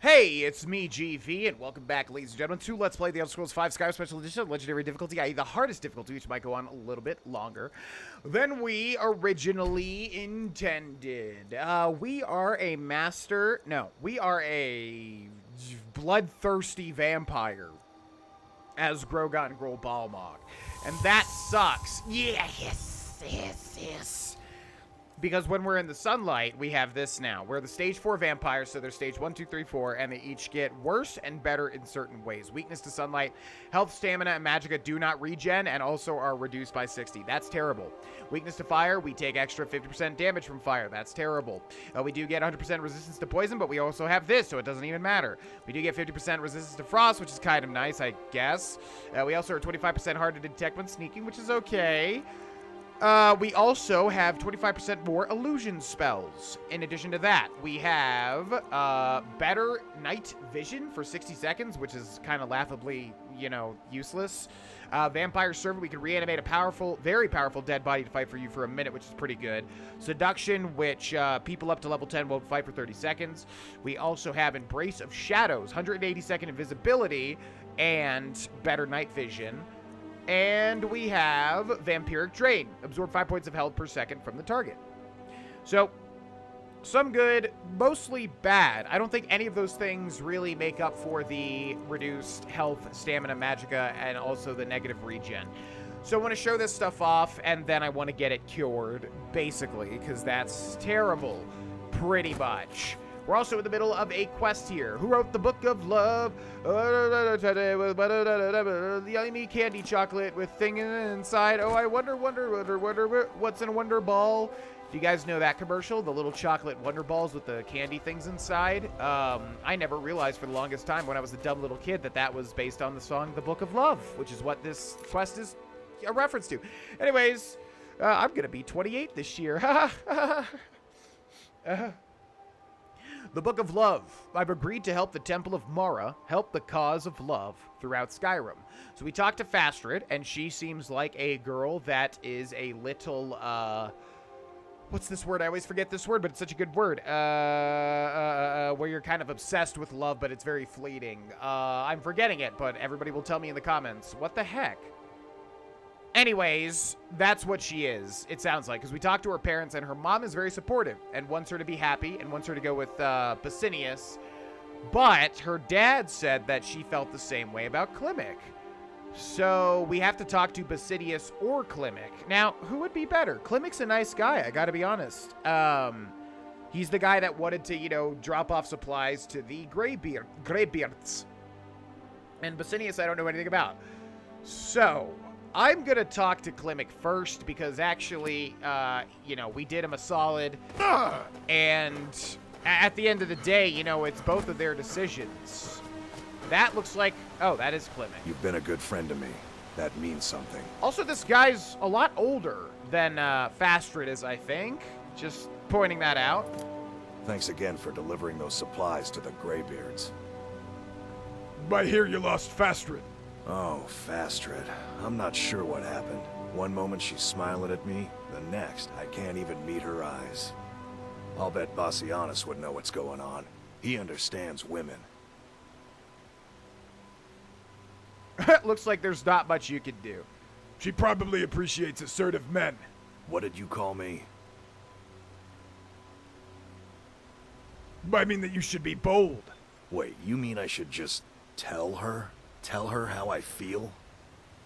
Hey, it's me, GV, and welcome back, ladies and gentlemen, to Let's Play the Elder Scrolls V Skyrim Special Edition, Legendary Difficulty, i.e. the hardest difficulty, which might go on a little bit longer than we originally intended. We are a bloodthirsty vampire as Grogon Grohlvana, and that sucks. Yes. Because when we're in the sunlight, we have this now. We're the stage 4 vampires, so they're stage 1, 2, 3, 4, and they each get worse and better in certain ways. Weakness to sunlight, health, stamina, and magicka do not regen and also are reduced by 60. That's terrible. Weakness to fire, we take extra 50% damage from fire. That's terrible. We do get 100% resistance to poison, but we also have this, so it doesn't even matter. We do get 50% resistance to frost, which is kind of nice, I guess. We also are 25% harder to detect when sneaking, which is okay. We also have 25% more illusion spells. In addition to that, we have better night vision for 60 seconds, which is kind of laughably, useless. Vampire Servant, we can reanimate a very powerful dead body to fight for you for a minute, which is pretty good. Seduction, which people up to level 10 won't fight for 30 seconds. We also have Embrace of Shadows, 180-second invisibility, and better night vision. And we have Vampiric Drain. Absorb 5 points of health per second from the target. So, some good, mostly bad. I don't think any of those things really make up for the reduced health, stamina, magicka, and also the negative regen. So I want to show this stuff off, and then I want to get it cured, basically, because that's terrible, pretty much. We're also in the middle of a quest here. Who wrote the Book of Love? The yummy candy chocolate with thing inside. Oh, I wonder, what's in a Wonder Ball? Do you guys know that commercial? The little chocolate Wonder Balls with the candy things inside? I never realized for the longest time when I was a dumb little kid that was based on the song The Book of Love, which is what this quest is a reference to. Anyways, I'm going to be 28 this year. The Book of Love. I've agreed to help the Temple of Mara help the cause of love throughout Skyrim. So we talked to Ivarstead, and she seems like a girl that is a little, what's this word? I always forget this word, but it's such a good word. Where you're kind of obsessed with love, but it's very fleeting. I'm forgetting it, but everybody will tell me in the comments. What the heck? Anyways, that's what she is, it sounds like, because we talked to her parents, and her mom is very supportive and wants her to be happy and wants her to go with Basinius, but her dad said that she felt the same way about Klimek. So we have to talk to Basinius or Klimek. Now, who would be better? Klimek's a nice guy, I gotta be honest. He's the guy that wanted to, drop off supplies to the Greybeards. And Basinius I don't know anything about. So I'm going to talk to Klimek first because actually, we did him a solid. And at the end of the day, it's both of their decisions. That looks like... Oh, that is Klimek. You've been a good friend to me. That means something. Also, this guy's a lot older than Ivarstead is, I think. Just pointing that out. Thanks again for delivering those supplies to the Greybeards. I hear you lost Ivarstead. Oh, Ivarstead. I'm not sure what happened. One moment she's smiling at me, the next, I can't even meet her eyes. I'll bet Bassianus would know what's going on. He understands women. Looks like there's not much you can do. She probably appreciates assertive men. What did you call me? I mean that you should be bold. Wait, you mean I should just tell her? Tell her how I feel?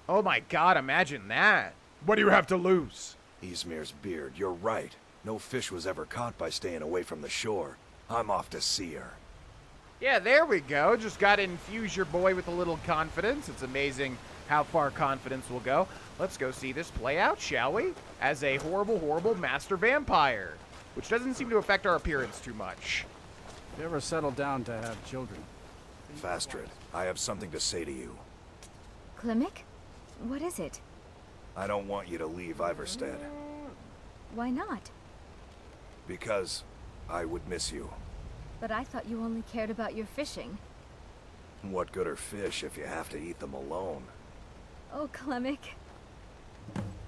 Oh my god, imagine that. What do you have to lose? Ysmir's beard, you're right. No fish was ever caught by staying away from the shore. I'm off to see her. Yeah, there we go. Just gotta infuse your boy with a little confidence. It's amazing how far confidence will go. Let's go see this play out, shall we? As a horrible, horrible master vampire. Which doesn't seem to affect our appearance too much. Never settle down to have children. Ivarstead, I have something to say to you. Klimek? What is it? I don't want you to leave Ivarstead. Why not? Because I would miss you. But I thought you only cared about your fishing. What good are fish if you have to eat them alone? Oh, Klimek.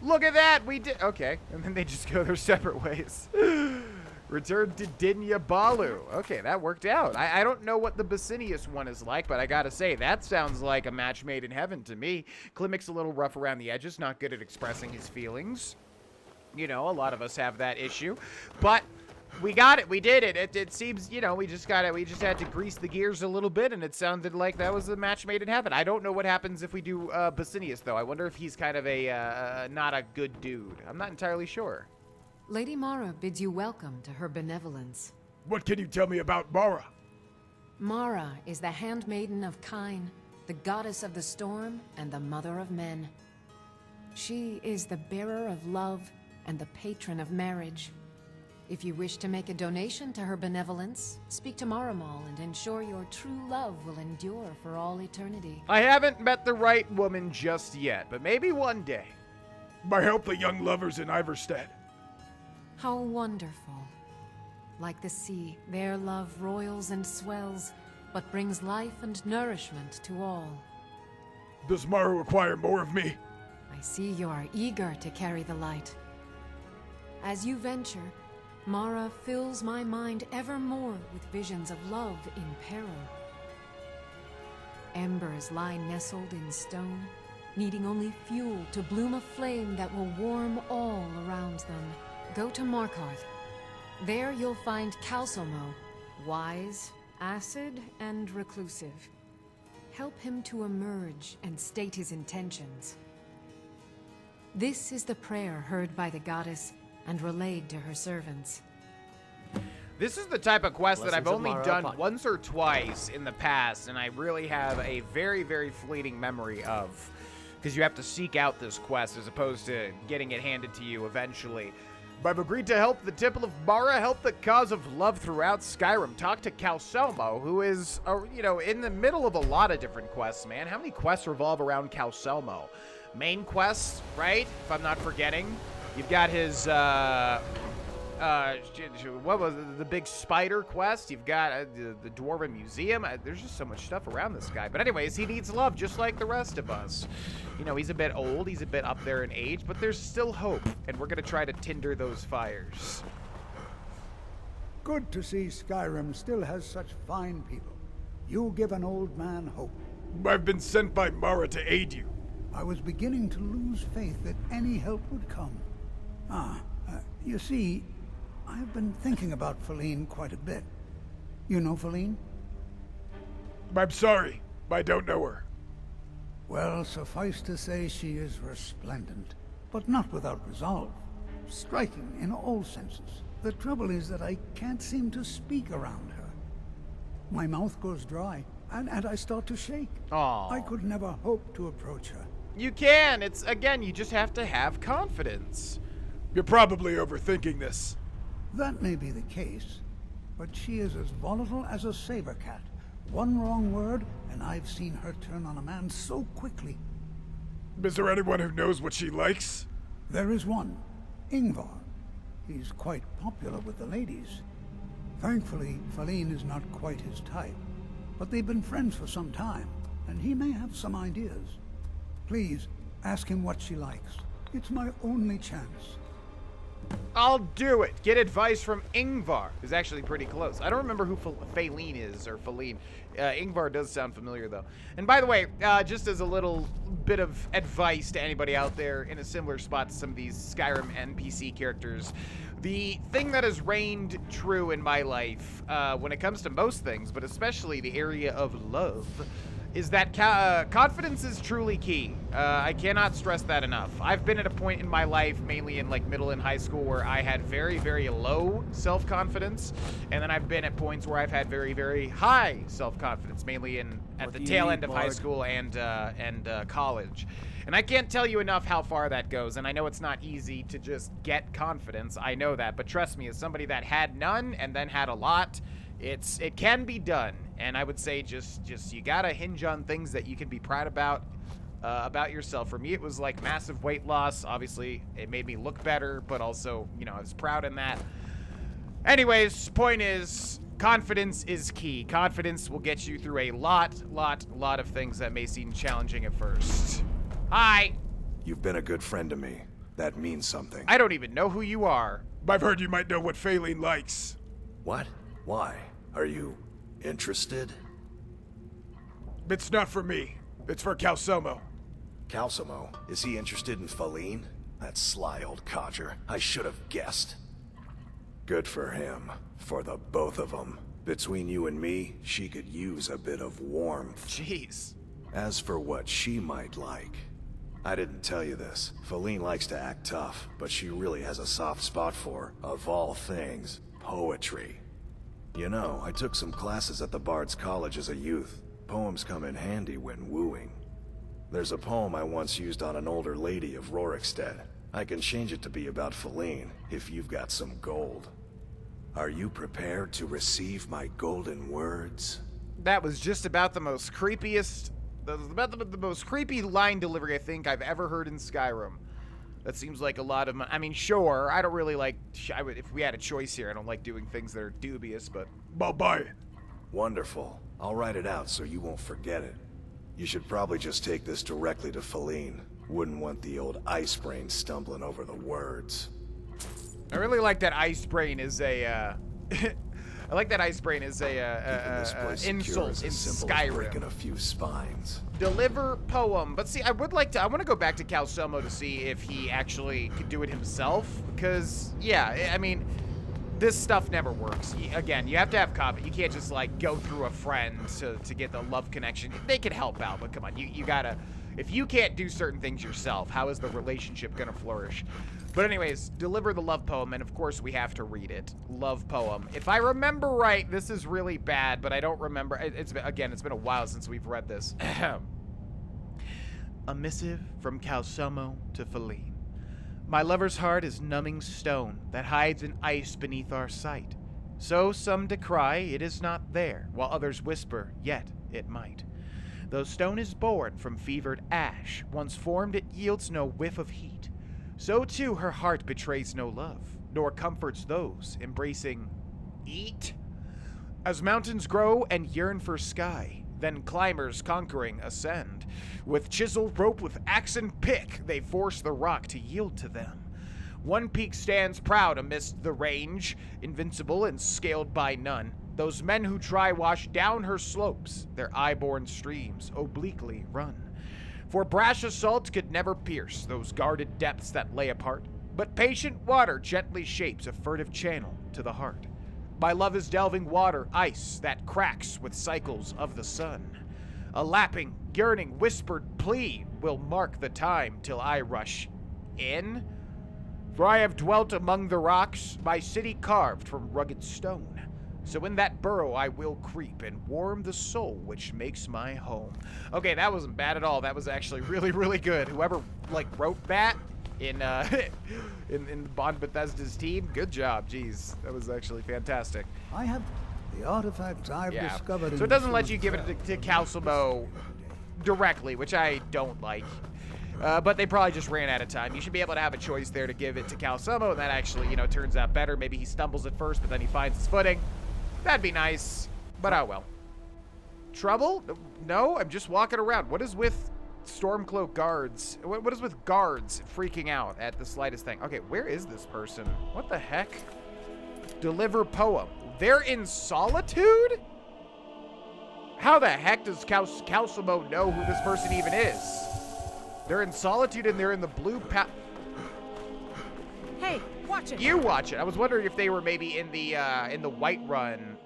Look at that! We did... Okay. And then they just go their separate ways. Return to Dinya Balu. Okay, that worked out. I don't know what the Basinius one is like, but I gotta say, that sounds like a match made in heaven to me. Klimik's a little rough around the edges, not good at expressing his feelings. You know, a lot of us have that issue. But we got it. We did it. It seems, you know, we just had to grease the gears a little bit, and it sounded like that was a match made in heaven. I don't know what happens if we do Basinius, though. I wonder if he's kind of a not a good dude. I'm not entirely sure. Lady Mara bids you welcome to her benevolence. What can you tell me about Mara? Mara is the handmaiden of Kine, the goddess of the storm and the mother of men. She is the bearer of love and the patron of marriage. If you wish to make a donation to her benevolence, speak to Maramal and ensure your true love will endure for all eternity. I haven't met the right woman just yet, but maybe one day. I help the young lovers in Ivarstead. How wonderful. Like the sea, their love roils and swells, but brings life and nourishment to all. Does Mara require more of me? I see you are eager to carry the light. As you venture, Mara fills my mind ever more with visions of love in peril. Embers lie nestled in stone, needing only fuel to bloom a flame that will warm all around them. Go to Markarth. There you'll find Calcelmo, wise, acid, and reclusive. Help him to emerge and state his intentions. This is the prayer heard by the goddess and relayed to her servants. This is the type of quest that I've Blessings of only Mara done upon you. once or twice in the past, and I really have a very, very fleeting memory of, because you have to seek out this quest as opposed to getting it handed to you eventually. But I've agreed to help the Temple of Mara help the cause of love throughout Skyrim. Talk to Calcelmo, who is, you know, in the middle of a lot of different quests, man. How many quests revolve around Calcelmo? Main quests, right? If I'm not forgetting. You've got his, what was it, the big spider quest? You've got the Dwarven Museum. There's just so much stuff around this guy. But anyways, he needs love just like the rest of us. You know, he's a bit old, he's a bit up there in age, but there's still hope, and we're gonna try to tinder those fires. Good to see Skyrim still has such fine people. You give an old man hope. I've been sent by Mara to aid you. I was beginning to lose faith that any help would come. You see, I've been thinking about Feline quite a bit. You know Feline? I'm sorry, I don't know her. Well, suffice to say she is resplendent, but not without resolve. Striking in all senses. The trouble is that I can't seem to speak around her. My mouth goes dry, and I start to shake. Aww. I could never hope to approach her. You can. It's, again, you just have to have confidence. You're probably overthinking this. That may be the case, but she is as volatile as a saber cat. One wrong word, and I've seen her turn on a man so quickly. Is there anyone who knows what she likes? There is one, Ingvar. He's quite popular with the ladies. Thankfully, Feline is not quite his type, but they've been friends for some time, and he may have some ideas. Please, ask him what she likes. It's my only chance. I'll do it. Get advice from Ingvar, who's actually pretty close. I don't remember who Feline is, or Feline. Ingvar does sound familiar, though. And by the way, just as a little bit of advice to anybody out there in a similar spot to some of these Skyrim NPC characters, the thing that has reigned true in my life, when it comes to most things, but especially the area of love, is that confidence is truly key. I cannot stress that enough. I've been at a point in my life, mainly in like middle and high school, where I had very, very low self-confidence, and then I've been at points where I've had very, very high self-confidence, mainly at the tail end of high school and college. And I can't tell you enough how far that goes, and I know it's not easy to just get confidence. I know that, but trust me, as somebody that had none and then had a lot, it can be done. And I would say just you gotta hinge on things that you can be proud about yourself. For me, it was like massive weight loss. Obviously, it made me look better, but also, you know, I was proud in that. Anyways, point is, confidence is key. Confidence will get you through a lot of things that may seem challenging at first. Hi. You've been a good friend to me. That means something. I don't even know who you are. I've heard you might know what Faline likes. What? Why? Are you interested? It's not for me. It's for Calcelmo. Calcelmo? Is he interested in Faline? That sly old codger. I should have guessed. Good for him. For the both of them. Between you and me, she could use a bit of warmth. Jeez. As for what she might like, I didn't tell you this. Faline likes to act tough, but she really has a soft spot for, of all things, poetry. You know, I took some classes at the Bard's College as a youth. Poems come in handy when wooing. There's a poem I once used on an older lady of Rorikstead. I can change it to be about Faline, if you've got some gold. Are you prepared to receive my golden words? That was just about the most creepiest, the most creepy line delivery I think I've ever heard in Skyrim. That seems like a lot of I mean, sure, I don't really like, if we had a choice here, I don't like doing things that are dubious, but... I'll buy it. Wonderful. I'll write it out so you won't forget it. You should probably just take this directly to Faline. Wouldn't want the old ice brain stumbling over the words. I really like that ice brain is a, I like that ice brain is Keeping this place secure insult is in as simple as breaking Skyrim. a few spines. Deliver poem. But see, I want to go back to Calcelmo to see if he actually could do it himself. Because, yeah, I mean, this stuff never works. Again, you have to have confidence. You can't just, like, go through a friend to get the love connection. They can help out, but come on, you gotta... If you can't do certain things yourself, how is the relationship gonna flourish? But anyways, deliver the love poem, and of course we have to read it. Love poem. If I remember right, this is really bad, but I don't remember. It's been a while since we've read this. A missive from Calcelmo to Faline. My lover's heart is numbing stone that hides in ice beneath our sight. So some decry it is not there, while others whisper, yet it might. Though stone is born from fevered ash, once formed it yields no whiff of heat. So too her heart betrays no love, nor comforts those embracing eat. As mountains grow and yearn for sky, then climbers conquering ascend. With chisel, rope, with axe and pick, they force the rock to yield to them. One peak stands proud amidst the range, invincible and scaled by none. Those men who try wash down her slopes, their eye-born streams obliquely run. For brash assault could never pierce those guarded depths that lay apart, but patient water gently shapes a furtive channel to the heart. My love is delving water, ice that cracks with cycles of the sun. A lapping, yearning, whispered plea will mark the time till I rush in. For I have dwelt among the rocks, my city carved from rugged stone. So in that burrow I will creep and warm the soul which makes my home. Okay, that wasn't bad at all. That was actually really, really good. Whoever, like, wrote that in Bond Bethesda's team, good job. Jeez, that was actually fantastic. I have the artifacts I've discovered. So it doesn't let you give it to Calcelmo directly, which I don't like. But they probably just ran out of time. You should be able to have a choice there to give it to Calcelmo, and that actually, you know, turns out better. Maybe he stumbles at first, but then he finds his footing. That'd be nice, but oh well. Trouble? No, I'm just walking around. What is with Stormcloak guards? What is with guards freaking out at the slightest thing? Okay, where is this person? What the heck? Deliver poem. They're in solitude? How the heck does Calcelmo know who this person even is? They're in solitude and they're in the blue Hey, watch it. You watch it. I was wondering if they were maybe in the Whiterun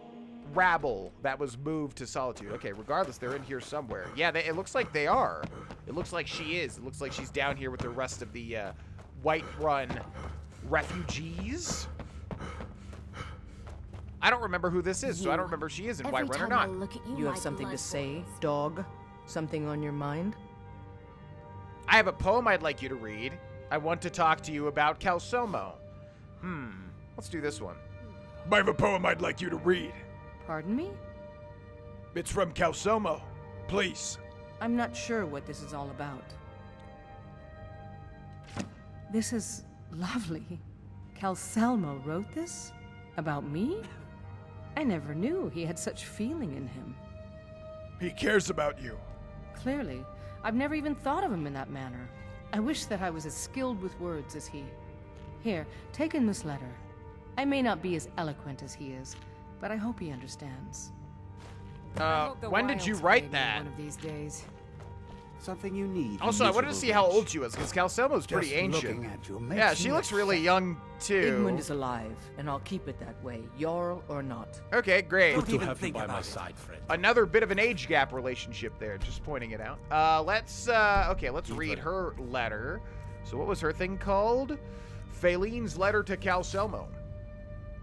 rabble that was moved to solitude. Okay, regardless, they're in here somewhere. Yeah, it looks like they are. It looks like she is. It looks like she's down here with the rest of the Whiterun refugees. I don't remember who this is, so I don't remember if she is in Whiterun or not. You have something to say, dog? Something on your mind? I have a poem I'd like you to read. I want to talk to you about Calcelmo. Let's do this one. I have a poem I'd like you to read. Pardon me? It's from Calcelmo. Please. I'm not sure what this is all about. This is lovely. Calcelmo wrote this? About me? I never knew he had such feeling in him. He cares about you. Clearly. I've never even thought of him in that manner. I wish that I was as skilled with words as he. Here, take in this letter. I may not be as eloquent as he is, but I hope he understands. I hope the When did you wilds write find me that? one of these days. Something you need. Also, I wanted to see how old she was, because Calcelmo's pretty Just ancient. looking at you makes Yeah, she me looks really upset. young, too. Igmund is alive, and I'll keep it that way, Jarl or not. Okay, great. Don't even think about it. Another bit of an age gap relationship there, just pointing it out. Let's read her letter. So what was her thing called? Phalene's letter to Calcelmo.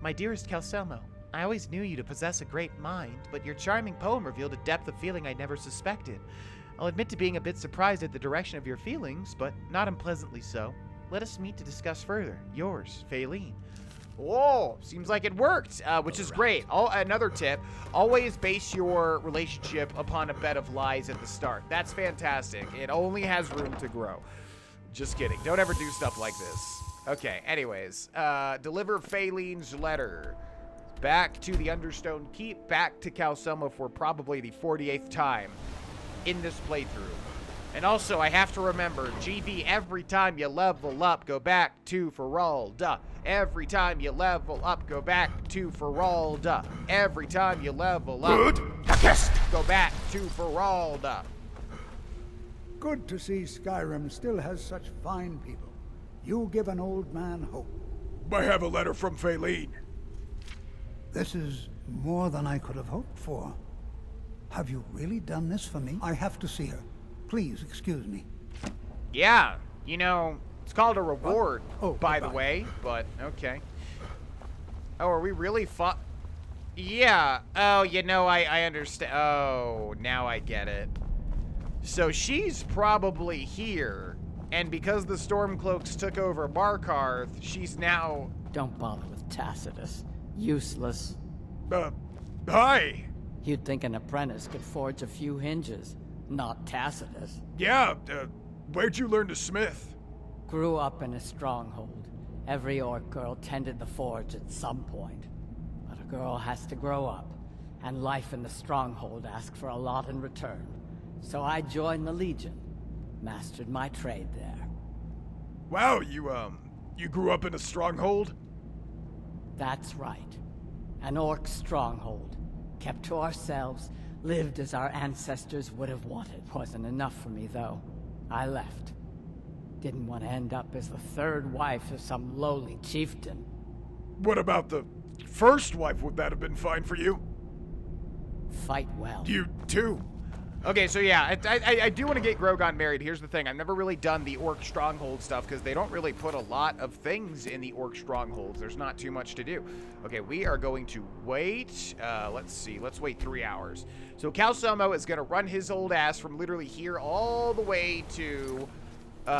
My dearest Calcelmo, I always knew you to possess a great mind, but your charming poem revealed a depth of feeling I never suspected. I'll admit to being a bit surprised at the direction of your feelings, but not unpleasantly so. Let us meet to discuss further. Yours, Phalene. Whoa, seems like it worked, which is great. Another tip, always base your relationship upon a bed of lies at the start. That's fantastic. It only has room to grow. Just kidding. Don't ever do stuff like this. Okay, anyways, deliver Phalene's letter. Back to the Understone Keep, back to Calcelmo for probably the 48th time in this playthrough. And also, I have to remember, GV, every time you level up, go back to Feralda. Every time you level up, go back to Feralda. Every time you level up, go back to Feralda. Good to see Skyrim still has such fine people. You give an old man hope. I have a letter from Phalene. This is more than I could have hoped for. Have you really done this for me? I have to see her. Please excuse me. Yeah, you know, it's called a reward, Oh, by the goodbye. way, but okay. Oh, are we really Yeah, oh, you know, I understand. Oh, now I get it. So she's probably here, and because the Stormcloaks took over Markarth, she's now... Don't bother with Tacitus. Useless. Hi. You'd think an apprentice could forge a few hinges, not Tacitus. Yeah, where'd you learn to smith? Grew up in a stronghold. Every orc girl tended the forge at some point. But a girl has to grow up, and life in the stronghold asks for a lot in return. So I joined the Legion, mastered my trade there. Wow, you grew up in a stronghold? That's right. An orc stronghold. Kept to ourselves, lived as our ancestors would have wanted. Wasn't enough for me, though. I left. Didn't want to end up as the third wife of some lowly chieftain. What about the first wife? Would that have been fine for you? Fight well. You too. Okay, so yeah, I do want to get Grogon married. Here's the thing. I've never really done the Orc Stronghold stuff because they don't really put a lot of things in the Orc Strongholds. There's not too much to do. Okay, we are going to wait. Let's see. Let's wait 3 hours. So Calcelmo is going to run his old ass from literally here all the way to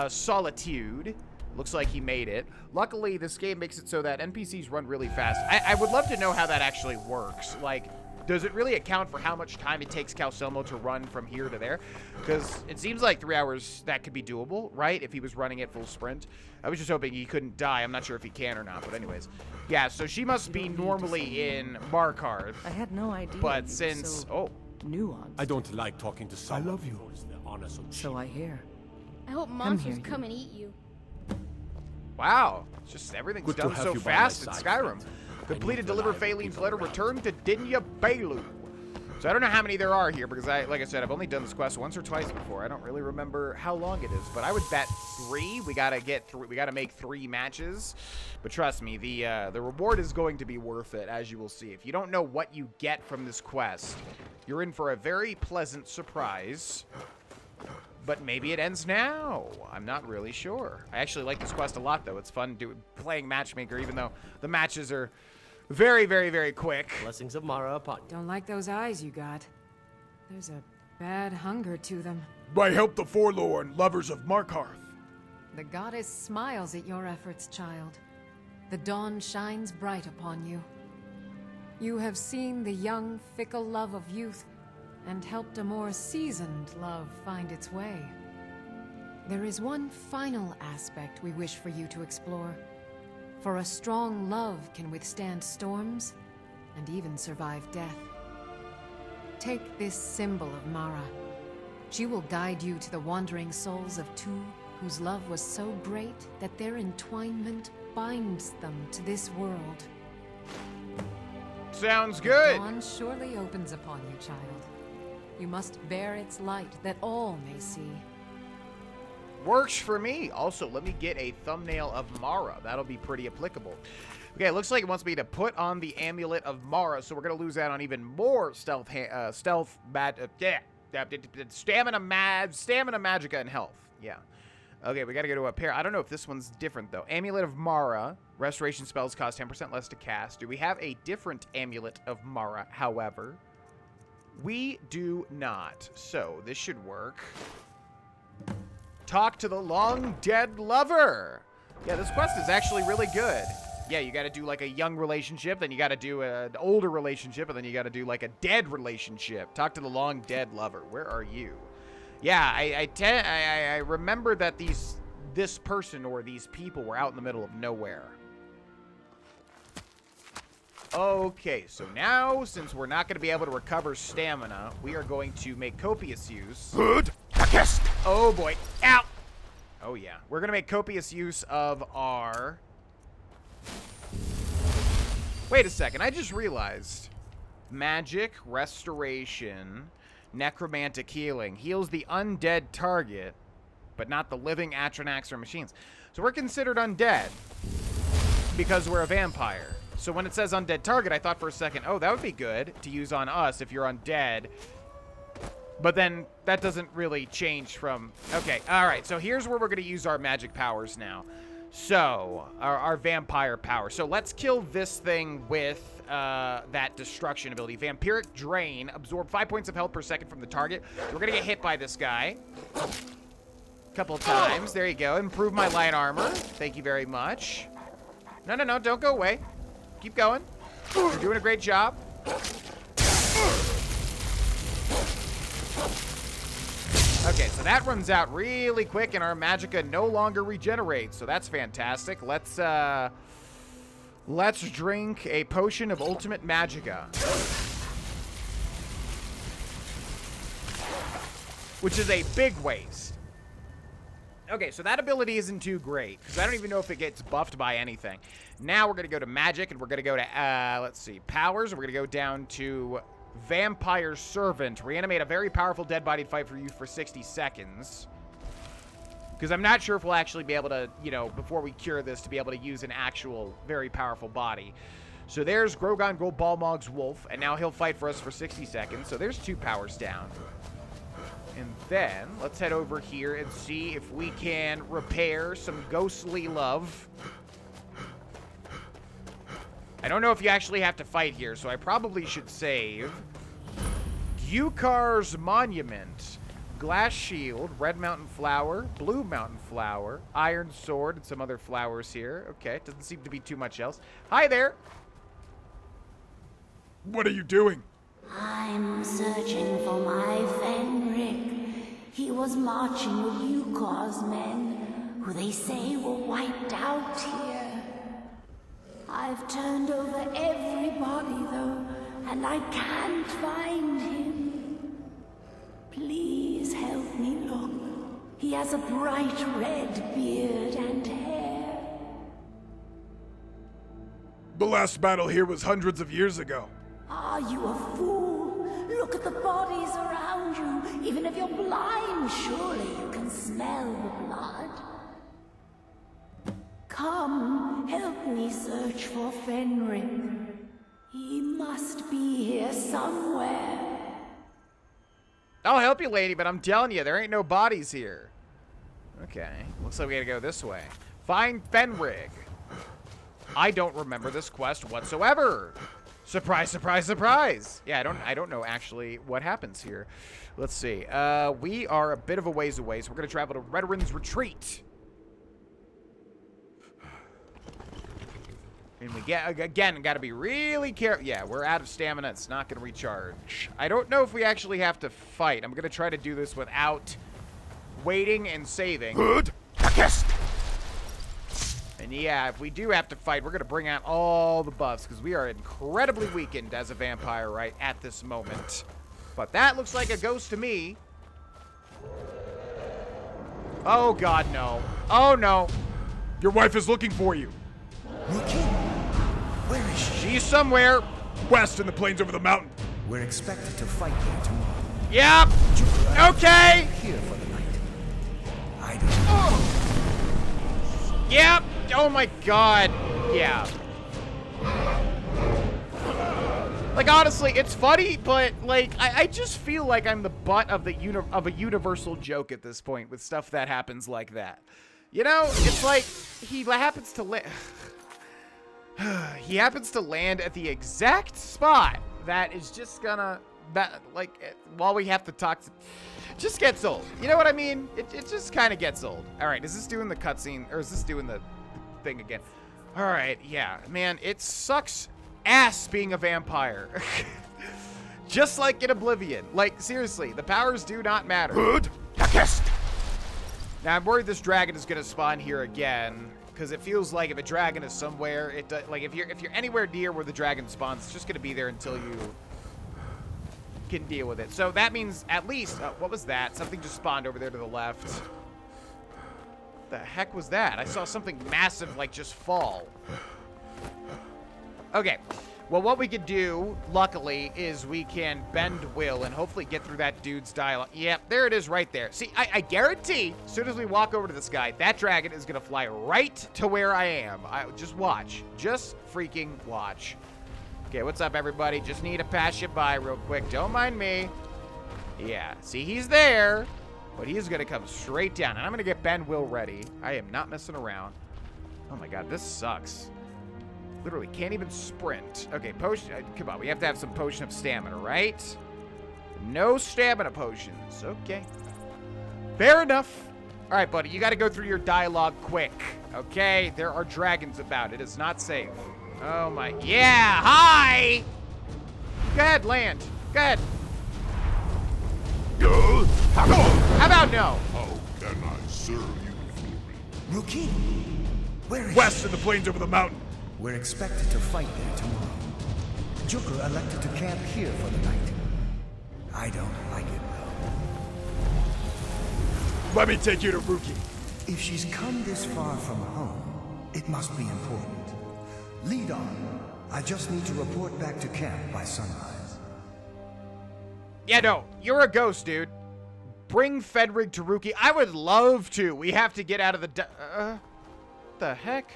Solitude. Looks like he made it. Luckily, this game makes it so that NPCs run really fast. I would love to know how that actually works. Like... does it really account for how much time it takes Calcelmo to run from here to there? Because it seems like 3 hours, that could be doable, right? If he was running at full sprint. I was just hoping he couldn't die. I'm not sure if he can or not, but anyways. Yeah, so she must be normally in Markarth. I had no idea. But since... nuanced. I don't like talking to someone. love you. who holds the honor so So I hear. I hope here, monsters you. come and eat you. Wow. It's just everything's Good to done have so you by my fast in side, Skyrim. friend. Completed, I need deliver reliable Phalene's people letter, around. return to Dinya Bailu. So I don't know how many there are here because like I said, I've only done this quest once or twice before. I don't really remember how long it is, but I would bet 3. We gotta get through. We gotta make 3 matches. But trust me, the reward is going to be worth it, as you will see. If you don't know what you get from this quest, you're in for a very pleasant surprise. But maybe it ends now. I'm not really sure. I actually like this quest a lot, though. It's fun playing Matchmaker, even though the matches are very, very, very quick. Blessings of Mara upon you. Don't like those eyes you got. There's a bad hunger to them. I help the forlorn, lovers of Markarth. The goddess smiles at your efforts, child. The dawn shines bright upon you. You have seen the young, fickle love of youth and helped a more seasoned love find its way. There is one final aspect we wish for you to explore. For a strong love can withstand storms and even survive death. Take this symbol of Mara. She will guide you to the wandering souls of 2 whose love was so great that their entwinement binds them to this world. Sounds good. Dawn surely opens upon you, child. You must bear its light that all may see. Works for me. Also, let me get a thumbnail of Mara. That'll be pretty applicable. Okay, it looks like it wants me to put on the amulet of Mara, so we're gonna lose out on even more stamina, magica, and health. Yeah. Okay, we gotta go to up here. I don't know if this one's different though. Amulet of Mara. Restoration spells cost 10% less to cast. Do we have a different amulet of Mara? However, we do not. So this should work. Talk to the long dead lover. Yeah, this quest is actually really good. Yeah, you got to do like a young relationship, then you got to do an older relationship, and then you got to do like a dead relationship. Talk to the long dead lover. Where are you? Yeah, I remember that this person or these people were out in the middle of nowhere. Okay, so now, since we're not going to be able to recover stamina, we are going to make copious use. Oh, boy. Ow! Oh, yeah. We're going to make copious use of our... Wait a second. I just realized. Magic, restoration, necromantic healing. Heals the undead target, but not the living Atronax or machines. So we're considered undead because we're a vampire. So when it says undead target, I thought for a second, oh, that would be good to use on us if you're undead. But then that doesn't really change from... Okay, all right. So here's where we're going to use our magic powers now. So, our vampire power. So let's kill this thing with that destruction ability. Vampiric Drain. Absorb 5 points of health per second from the target. We're going to get hit by this guy a couple of times. There you go. Improve my light armor. Thank you very much. No, no, no. Don't go away. Keep going. You're doing a great job. Okay, so that runs out really quick, and our magicka no longer regenerates, so that's fantastic. Let's drink a potion of ultimate magicka, which is a big waste. Okay, so that ability isn't too great, because I don't even know if it gets buffed by anything. Now we're going to go to magic, and we're going to go to, let's see, powers, and we're going to go down to Vampire Servant. Reanimate a very powerful dead-bodied fight for you for 60 seconds. Because I'm not sure if we'll actually be able to, you know, before we cure this, to be able to use an actual very powerful body. So there's Grogon Balmog's Wolf, and now he'll fight for us for 60 seconds. So there's 2 powers down. And then, let's head over here and see if we can repair some ghostly love. I don't know if you actually have to fight here, so I probably should save. Yukar's Monument. Glass Shield, Red Mountain Flower, Blue Mountain Flower, Iron Sword, and some other flowers here. Okay, doesn't seem to be too much else. Hi there! What are you doing? I'm searching for my Fenric. He was marching with Yukar's men, who they say were wiped out here. I've turned over everybody, though, and I can't find him. Please help me look. He has a bright red beard and hair. The last battle here was hundreds of years ago. Are you a fool? Look at the bodies around you. Even if you're blind, surely you can smell the blood. Come, help me search for Fenric. He must be here somewhere. I'll help you, lady, but I'm telling you, there ain't no bodies here. Okay, looks like we gotta go this way. Find Fenric. I don't remember this quest whatsoever. Surprise, surprise, surprise. Yeah, I don't know actually what happens here. Let's see. We are a bit of a ways away, so we're gonna travel to Redrin's Retreat. And we get, again, got to be really careful. Yeah, we're out of stamina. It's not going to recharge. I don't know if we actually have to fight. I'm going to try to do this without waiting and saving. Good. And yeah, if we do have to fight, we're going to bring out all the buffs because we are incredibly weakened as a vampire right at this moment. But that looks like a ghost to me. Oh, God, no. Oh, no. Your wife is looking for you. Rookie? Where is she? She's somewhere. West in the plains over the mountain. We're expected to fight there tomorrow. Yep. Okay. Here for the night. I don't. Yep. Oh, my God. Yeah. Like, honestly, it's funny, but, like, I just feel like I'm the butt of a universal joke at this point with stuff that happens like that. You know, it's like he happens to he happens to land at the exact spot that is just gonna, while we have to talk to, just gets old. You know what I mean? It just kind of gets old. All right, is this doing the cutscene, or is this doing the thing again? All right, yeah, man, it sucks ass being a vampire. Just like in Oblivion. Like, seriously, the powers do not matter. Good. Now, I'm worried this dragon is going to spawn here again, because it feels like if a dragon is somewhere, like if you're anywhere near where the dragon spawns, it's just going to be there until you can deal with it. So that means at least, what was that? Something just spawned over there to the left. What the heck was that? I saw something massive, like, just fall. Okay, well, what we could do, luckily, is we can bend will and hopefully get through that dude's dialogue. Yep, there it is right there. See, I guarantee, as soon as we walk over to this guy, that dragon is going to fly right to where I am. Just watch. Just freaking watch. Okay, what's up, everybody? Just need to pass you by real quick. Don't mind me. Yeah, see, he's there, but he's going to come straight down, and I'm going to get bend will ready. I am not messing around. Oh, my God, this sucks. Literally can't even sprint. Okay, potion. Come on, we have to have some potion of stamina, right? No stamina potions. Okay. Fair enough. All right, buddy, you got to go through your dialogue quick. Okay? There are dragons about. It is not safe. Oh, my. Yeah, hi! Go ahead, land. Go ahead. How about no? How can I serve you, Rookie? Where is West in the plains over the mountain. We're expected to fight there tomorrow. Joker elected to camp here for the night. I don't like it, though. Let me take you to Rookie. If she's come this far from home, it must be important. Lead on. I just need to report back to camp by sunrise. Yeah, no. You're a ghost, dude. Bring Fenrig to Rookie. I would love to. We have to get out of the... what the heck?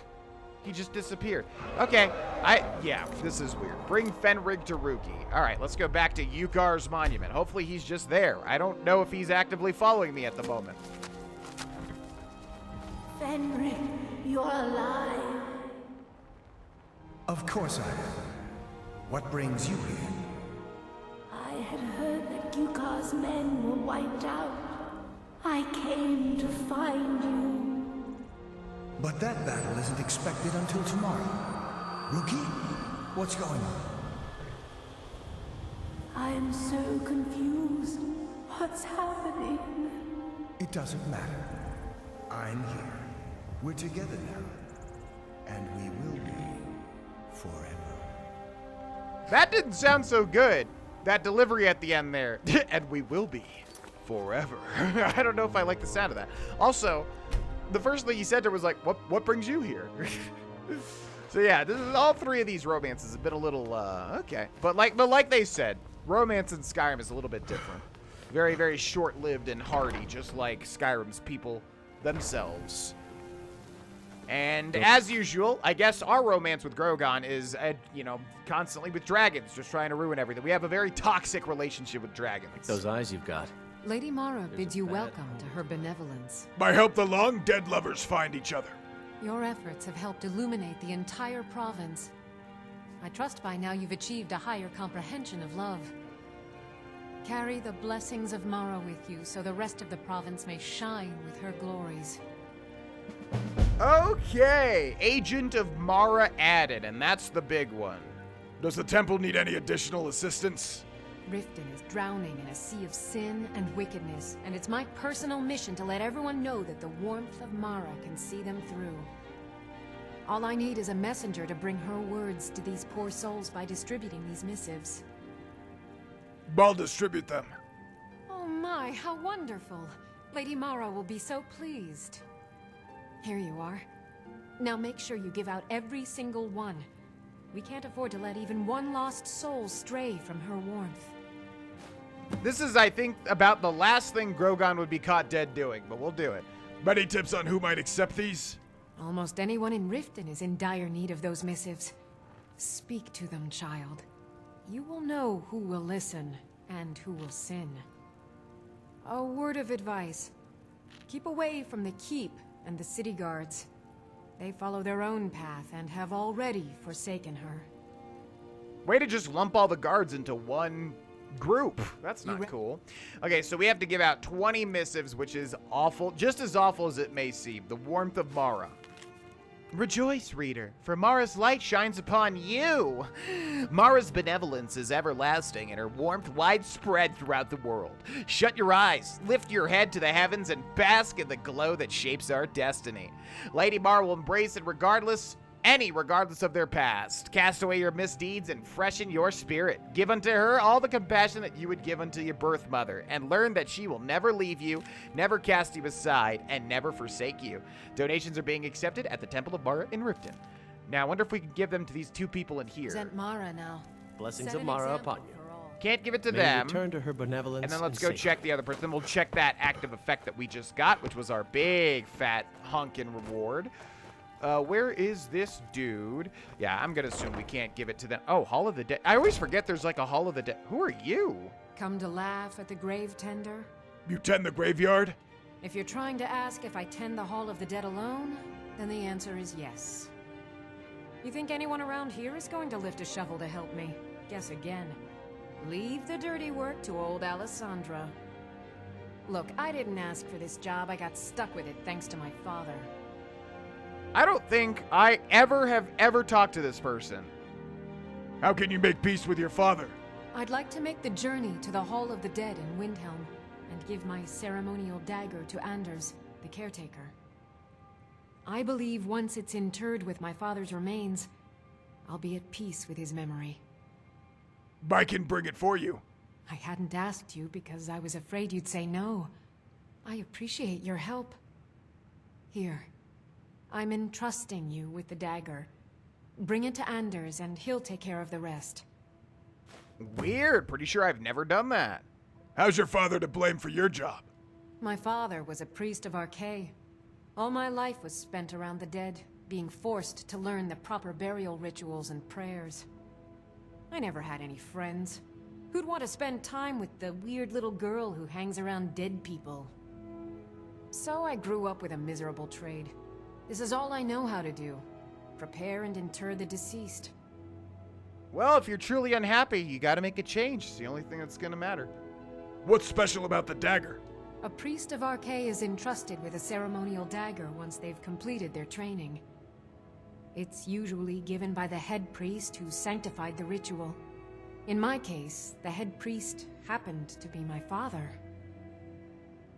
He just disappeared. Okay, yeah, this is weird. Bring Fenrig to Rookie. All right, let's go back to Yukar's monument. Hopefully he's just there. I don't know if he's actively following me at the moment. Fenrig, you're alive. Of course I am. What brings you here? I had heard that Yukar's men were wiped out. I came to find you. But that battle isn't expected until tomorrow. Rookie, what's going on? I'm so confused. What's happening? It doesn't matter. I'm here. We're together now. And we will be forever. That didn't sound so good. That delivery at the end there. And we will be forever. I don't know if I like the sound of that. Also, the first thing he said to her was like, what brings you here? So yeah, this is all three of these romances have been a little, okay. But like they said, romance in Skyrim is a little bit different. Very, very short-lived and hardy, just like Skyrim's people themselves. And as usual, I guess our romance with Grogon is, you know, constantly with dragons, just trying to ruin everything. We have a very toxic relationship with dragons. Those eyes you've got. Lady Mara bids you welcome to her benevolence. By help the long dead lovers find each other. Your efforts have helped illuminate the entire province. I trust by now you've achieved a higher comprehension of love. Carry the blessings of Mara with you so the rest of the province may shine with her glories. Okay, Agent of Mara added, and that's the big one. Does the temple need any additional assistance? Riften is drowning in a sea of sin and wickedness, and it's my personal mission to let everyone know that the warmth of Mara can see them through. All I need is a messenger to bring her words to these poor souls by distributing these missives. I'll distribute them. Oh my, how wonderful! Lady Mara will be so pleased. Here you are. Now make sure you give out every single one. We can't afford to let even one lost soul stray from her warmth. This is, I think, about the last thing Grogon would be caught dead doing, but we'll do it. Many tips on who might accept these? Almost anyone in Riften is in dire need of those missives. Speak to them, child. You will know who will listen and who will sin. A word of advice. Keep away from the Keep and the city guards. They follow their own path and have already forsaken her. Way to just lump all the guards into one group. That's not cool. Okay, so we have to give out 20 missives, which is awful, just as awful as it may seem. The warmth of Mara. Rejoice, reader, for Mara's light shines upon you. Mara's benevolence is everlasting and her warmth widespread throughout the world. Shut your eyes, lift your head to the heavens, and bask in the glow that shapes our destiny. Lady Mara will embrace it regardless of their past. Cast away your misdeeds and freshen your spirit. Give unto her all the compassion that you would give unto your birth mother, and learn that she will never leave you, never cast you aside, and never forsake you. Donations are being accepted at the Temple of Mara in Riften. Now, I wonder if we can give them to these two people in here. Present Mara now. Blessings Set of an Mara example upon you. for all. Can't give it to May them. return to her benevolence And then let's and go safety. check the other person. Then we'll check that active effect that we just got, which was our big fat hunk in reward. Where is this dude? Yeah, I'm gonna assume we can't give it to them. Oh, Hall of the Dead. I always forget there's like a Hall of the Dead. Who are you? Come to laugh at the grave tender? You tend the graveyard? If you're trying to ask if I tend the Hall of the Dead alone, then the answer is yes. You think anyone around here is going to lift a shovel to help me? Guess again. Leave the dirty work to old Alessandra. Look, I didn't ask for this job. I got stuck with it thanks to my father. I don't think I have ever talked to this person. How can you make peace with your father? I'd like to make the journey to the Hall of the Dead in Windhelm and give my ceremonial dagger to Anders, the caretaker. I believe once it's interred with my father's remains, I'll be at peace with his memory. I can bring it for you. I hadn't asked you because I was afraid you'd say no. I appreciate your help. Here. I'm entrusting you with the dagger. Bring it to Anders and he'll take care of the rest. Weird. Pretty sure I've never done that. How's your father to blame for your job? My father was a priest of Arkay. All my life was spent around the dead, being forced to learn the proper burial rituals and prayers. I never had any friends. Who'd want to spend time with the weird little girl who hangs around dead people? So I grew up with a miserable trade. This is all I know how to do. Prepare and inter the deceased. Well, if you're truly unhappy, you gotta make a change. It's the only thing that's gonna matter. What's special about the dagger? A priest of Arkay is entrusted with a ceremonial dagger once they've completed their training. It's usually given by the head priest who sanctified the ritual. In my case, the head priest happened to be my father.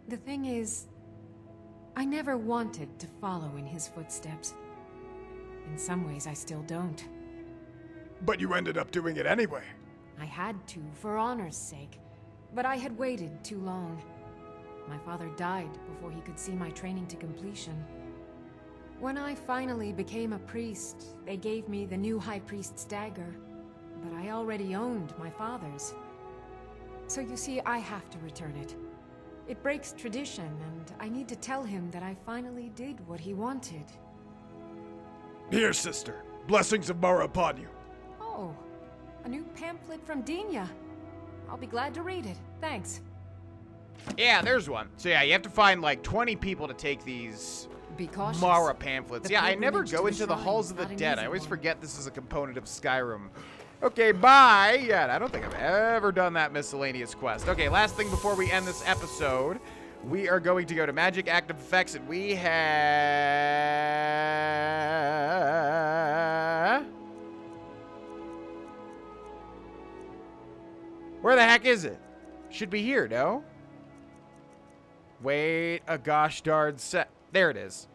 The thing is, I never wanted to follow in his footsteps. In some ways, I still don't. But you ended up doing it anyway. I had to, for honor's sake, but I had waited too long. My father died before he could see my training to completion. When I finally became a priest, they gave me the new High Priest's dagger, but I already owned my father's. So you see, I have to return it. It breaks tradition, and I need to tell him that I finally did what he wanted. Here, sister. Blessings of Mara upon you. Oh, a new pamphlet from Dinya. I'll be glad to read it. Thanks. Yeah, there's one. So yeah, you have to find like 20 people to take these Be cautious. Mara pamphlets. The Yeah, I never pilgrimage go to the into the shrine halls is of the not an dead. easy I always one. forget this is a component of Skyrim. Okay, bye. Yeah, I don't think I've ever done that miscellaneous quest. Okay, last thing before we end this episode. We are going to go to Magic Active Effects, and we have... Where the heck is it? Should be here, no? Wait a gosh darn set. There it is.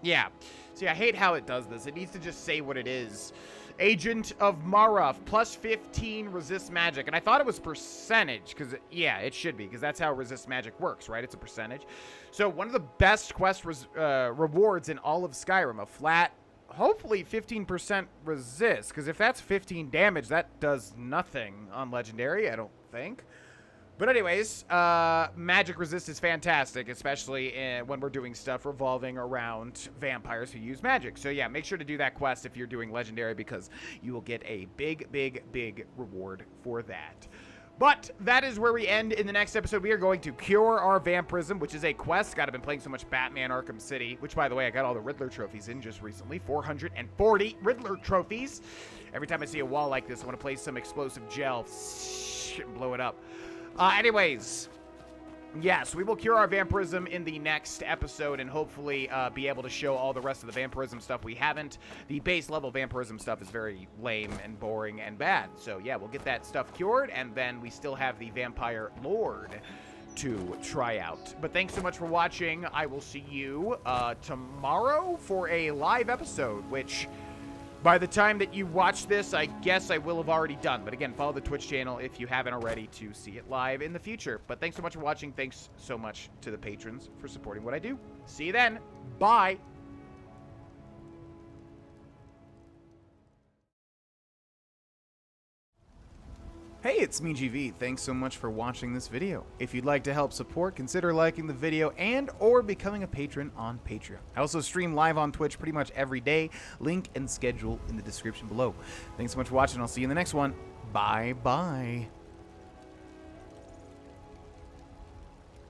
Yeah. See, I hate how it does this. It needs to just say what it is. Agent of Maruf, plus 15 resist magic. And I thought it was percentage, because, yeah, it should be, because that's how resist magic works, right? It's a percentage. So one of the best quest rewards in all of Skyrim, a flat, hopefully 15% resist, because if that's 15 damage, that does nothing on Legendary, I don't think. But anyways, magic resist is fantastic, especially when we're doing stuff revolving around vampires who use magic. So yeah, make sure to do that quest if you're doing Legendary, because you will get a big, big, big reward for that. But that is where we end. In the next episode, we are going to cure our vampirism, which is a quest. God, I've been playing so much Batman Arkham City, which, by the way, I got all the Riddler trophies in just recently. 440 Riddler trophies. Every time I see a wall like this, I want to place some explosive gel and blow it up. Anyways, yes, we will cure our vampirism in the next episode and hopefully be able to show all the rest of the vampirism stuff we haven't. The base level vampirism stuff is very lame and boring and bad. So yeah, we'll get that stuff cured, and then we still have the Vampire Lord to try out. But thanks so much for watching. I will see you tomorrow for a live episode, which by the time that you watch this, I guess I will have already done. But again, follow the Twitch channel if you haven't already to see it live in the future. But thanks so much for watching. Thanks so much to the patrons for supporting what I do. See you then. Bye. Hey, it's me, GV. Thanks so much for watching this video. If you'd like to help support, consider liking the video and or becoming a patron on Patreon. I also stream live on Twitch pretty much every day. Link and schedule in the description below. Thanks so much for watching. I'll see you in the next one. Bye-bye.